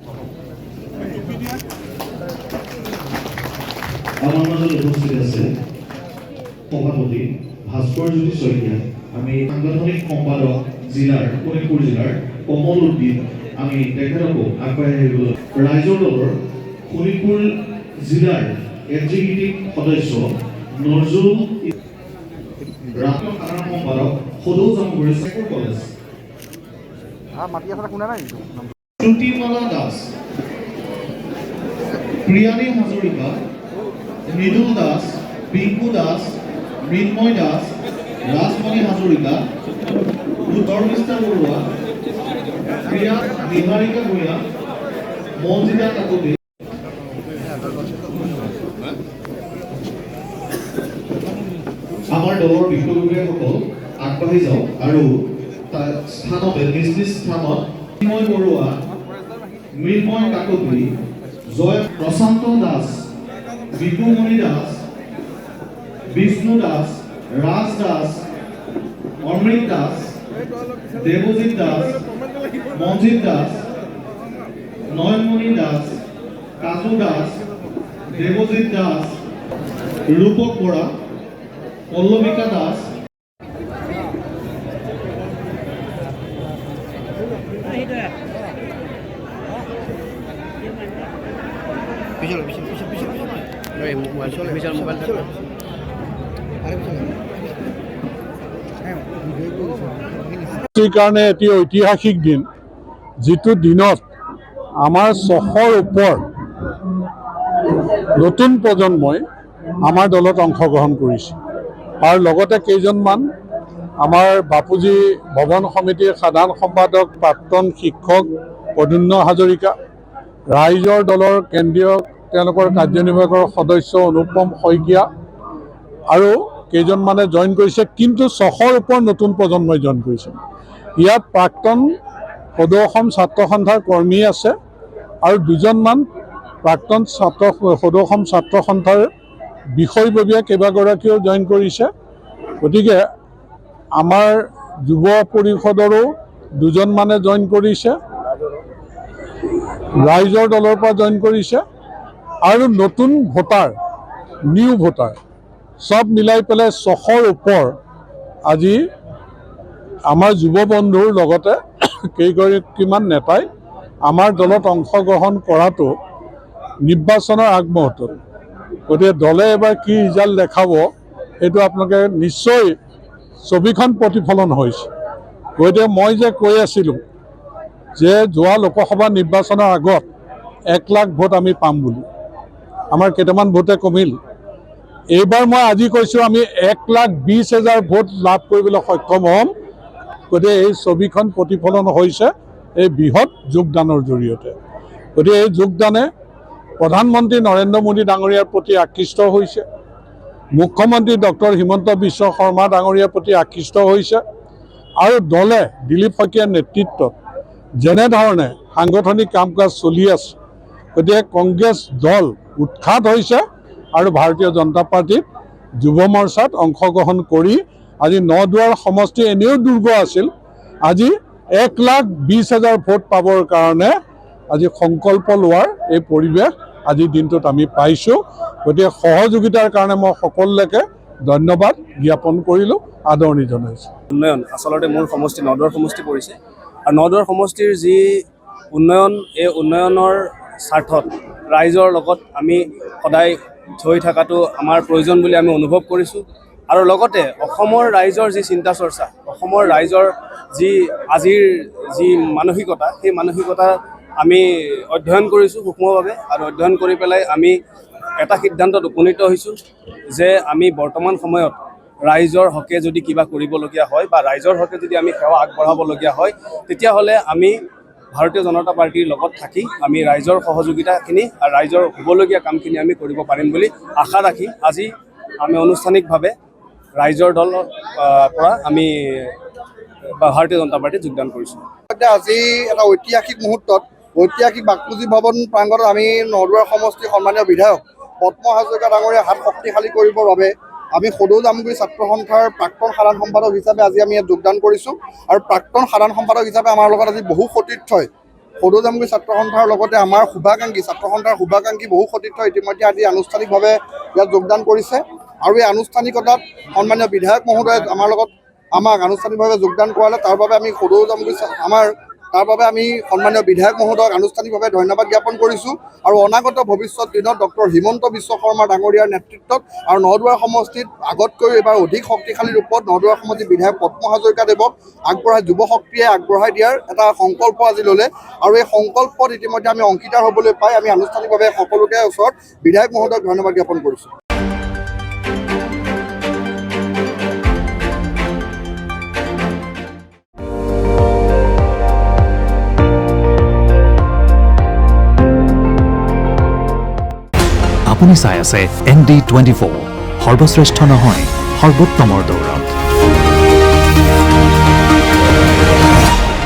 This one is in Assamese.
আমাৰ মাঝে উপস্থিত আছে সভাপতি ভাস্কৰজ্যোতি শইকীয়া, আমি সাংগঠনিক সম্পাদক জিলাৰ শোণিতপুৰ জিলাৰ কমল উদ্দিন, আমি তেখেতকো আগবাঢ়ি আহিবলৈ ৰাইজৰ দলৰ শোণিতপুৰ জিলাৰ এক্সিকিউটিভ সদস্য নজৰুল সাধাৰণ সম্পাদক সদৌ জামুগুৰি চেকুৰ কলেজ শ্ৰুতিমালা দাস, প্ৰিয়ানী হাজৰিকা, মৃদুল দাস, পিংকু দাস, মৃন্ময় দাস, ৰাজমণি হাজৰিকা, ধৰ্মিষ্ঠা বৰুৱা, প্ৰিয়া নিহাৰিকা ভূঞা, মঞ্জিতা কাকতি। আমাৰ দলৰ বিষয়ববীয়াসকল আগবাঢ়ি যাওক আৰু তাৰ স্থানতে নিজ নিজ স্থানত মৃন্ময় বৰুৱা, মৃন্ময় কাকতি, জয় প্ৰশান্ত দাস, বিপুমণি দাস, বিষ্ণু দাস, ৰাজ দাস, অমৃত দাস, দেৱজিৎ দাস, মঞ্জিত দাস, নয়নমণি দাস, কাজু দাস, দেৱজিৎ দাস, ৰূপক বৰা, পল্লৱিকা দাস, কাৰণে এটি ঐতিহাসিক দিন, যিটো দিনত আমাৰ 600ৰ ওপৰ নতুন প্ৰজন্মই আমাৰ দলত অংশগ্ৰহণ কৰিছে আৰু লগতে কেইজনমান আমাৰ বাপুজী ভৱন সমিতিৰ সাধাৰণ সম্পাদক, প্ৰাক্তন শিক্ষক প্ৰদ্যুন্ন হাজৰিকা, ৰাইজৰ দলৰ কেন্দ্ৰীয় তেওঁলোকৰ কাৰ্যনিৰ্বাহকৰ সদস্য অনুপম শইকীয়া আৰু কেইজনমানে জইন কৰিছে, কিন্তু 600ৰ ওপৰ নতুন প্ৰজন্মই জইন কৰিছে। ইয়াত প্ৰাক্তন সদৌ অসম ছাত্ৰ সন্থাৰ কৰ্মী আছে আৰু দুজনমান প্ৰাক্তন সদৌ অসম ছাত্ৰ সন্থাৰ বিষয়ববীয়া কেইবাগৰাকীও জইন কৰিছে। গতিকে আমাৰ যুৱ পৰিষদৰো দুজনমানে জইন কৰিছে, ৰাইজৰ দলৰ পৰা জইন কৰিছে আৰু নতুন ভোটাৰ, নিউ ভোটাৰ সব মিলাই পেলাই 600ৰ ওপৰ আজি আমাৰ যুৱ বন্ধুৰ লগতে কেইগৰাকীমান নেতাই আমাৰ দলত অংশগ্ৰহণ কৰাটো নিৰ্বাচনৰ আগমুহূৰ্তত। গতিকে দলে এবাৰ কি ৰিজাল্ট দেখাব সেইটো আপোনালোকে নিশ্চয় ছবিখন প্ৰতিফলন হৈছে। গতিকে মই যে কৈ আছিলোঁ যে যোৱা লোকসভা নিৰ্বাচনৰ আগত 1 লাখ ভোট আমি পাম বুলি, আমাৰ কেইটামান ভোটে কমিল। এইবাৰ মই আজি কৈছোঁ আমি 1,20,000 ভোট লাভ কৰিবলৈ সক্ষম হ'ম। গতিকে এই ছবিখন প্ৰতিফলন হৈছে এই বৃহৎ যোগদানৰ জৰিয়তে। গতিকে এই যোগদানে প্ৰধানমন্ত্ৰী নৰেন্দ্ৰ মোদী ডাঙৰীয়াৰ প্ৰতি আকৃষ্ট হৈছে, মুখ্যমন্ত্ৰী ডক্টৰ হিমন্ত বিশ্ব শৰ্মা ডাঙৰীয়াৰ প্ৰতি আকৃষ্ট হৈছে আৰু দলে দিলীপ শইকীয়াৰ নেতৃত্বত যেনেধৰণে সাংগঠনিক কাম কাজ চলি আছে, গতিকে কংগ্ৰেছ দল উৎখাত হৈছে আৰু ভাৰতীয় জনতা পাৰ্টীত যুৱ মৰ্চাত অংশগ্ৰহণ কৰি আজি নদুৱাৰ সমষ্টি এনেও দুৰ্গ আছিল, আজি 1,20,000 ভোট পাবৰ কাৰণে আজি সংকল্প লোৱাৰ এই পৰিৱেশ আজিৰ দিনটোত আমি পাইছোঁ। গতিকে সহযোগিতাৰ কাৰণে মই সকলোকে ধন্যবাদ জ্ঞাপন কৰিলোঁ, আদৰণি জনাইছোঁ। উন্নয়ন আচলতে মোৰ সমষ্টি নদুৱাৰ সমষ্টি পৰিছে আৰু নদুৱাৰ সমষ্টিৰ যি উন্নয়ন, এই উন্নয়নৰ স্বাৰ্থত ৰাইজৰ লগত আমি সদায় থৈ থকাটো আমাৰ প্ৰয়োজন বুলি আমি অনুভৱ কৰিছোঁ। আৰু লগতে অসমৰ ৰাইজৰ যি চিন্তা চৰ্চা, অসমৰ ৰাইজৰ যি আজিৰ যি মানসিকতা, সেই মানসিকতা আমি অধ্যয়ন কৰিছোঁ সূক্ষ্মভাৱে আৰু অধ্যয়ন কৰি পেলাই আমি এটা সিদ্ধান্তত উপনীত হৈছোঁ যে আমি বৰ্তমান সময়ত ৰাইজৰ হকে যদি কিবা কৰিবলগীয়া হয় বা ৰাইজৰ হকে যদি আমি সেৱা আগবঢ়াবলগীয়া হয়, তেতিয়াহ'লে আমি ভাৰতীয় জনতা পাৰ্টিৰ লগত থাকি আমি ৰাইজৰ সহযোগিতাখিনি আৰু ৰাইজৰ হ'বলগীয়া কামখিনি আমি কৰিব পাৰিম বুলি আশা ৰাখি আজি আমি আনুষ্ঠানিকভাৱে ৰাইজৰ দলৰ পৰা আমি ভাৰতীয় জনতা পাৰ্টীত যোগদান কৰিছোঁ। আজি এটা ঐতিহাসিক মুহূৰ্তত ঐতিহাসিক বাপুজী ভৱন প্ৰাংগণত আমি নদুৱাৰ সমষ্টিৰ সন্মানীয় বিধায়ক পদ্ম হাজৰিকা ডাঙৰীয়াৰ হাত শক্তিশালী কৰিবৰ বাবে আমি সদৌ জামুগুৰি ছাত্ৰ সন্থাৰ প্ৰাক্তন সাধাৰণ সম্পাদক হিচাপে আজি আমি ইয়াত যোগদান কৰিছোঁ আৰু প্ৰাক্তন সাধাৰণ সম্পাদক হিচাপে আমাৰ লগত আজি বহু সতীৰ্থই সদৌ জামুগুৰি ছাত্ৰ সন্থাৰ লগতে আমাৰ ছাত্ৰ সন্থাৰ শুভাকাংক্ষী বহু সতীৰ্থ ইতিমধ্যে আজি আনুষ্ঠানিকভাৱে ইয়াত যোগদান কৰিছে আৰু এই আনুষ্ঠানিকতাত সন্মানীয় বিধায়ক মহোদয়ে আমাক আনুষ্ঠানিকভাৱে যোগদান কৰালে তাৰ বাবে আমি সদৌ জামুগুৰি আমি সন্মানীয় বিধায়ক মহোদয়ক আনুষ্ঠানিকভাৱে ধন্যবাদ জ্ঞাপন কৰিছোঁ আৰু অনাগত ভৱিষ্যত দিনত ডক্টৰ হিমন্ত বিশ্ব শৰ্মা ডাঙৰীয়াৰ নেতৃত্বত আৰু নদুৱাৰ সমষ্টিত আগতকৈ এইবাৰ অধিক শক্তিশালী ৰূপত নদুৱাৰ সমষ্টিৰ বিধায়ক পদ্ম হাজৰিকাদেৱক যুৱ শক্তিয়ে আগবঢ়াই দিয়াৰ এটা সংকল্প আজি ল'লে আৰু এই সংকল্পত ইতিমধ্যে আমি অংশীদাৰ হ'বলৈ পাই আমি আনুষ্ঠানিকভাৱে সকলোকে ওচৰত বিধায়ক মহোদয়ক ধন্যবাদ জ্ঞাপন কৰিছোঁ। আপুনি চাই আছে ND24 সৰ্বশ্ৰেষ্ঠ নহয় সৰ্বোত্তমৰ দৌৰ।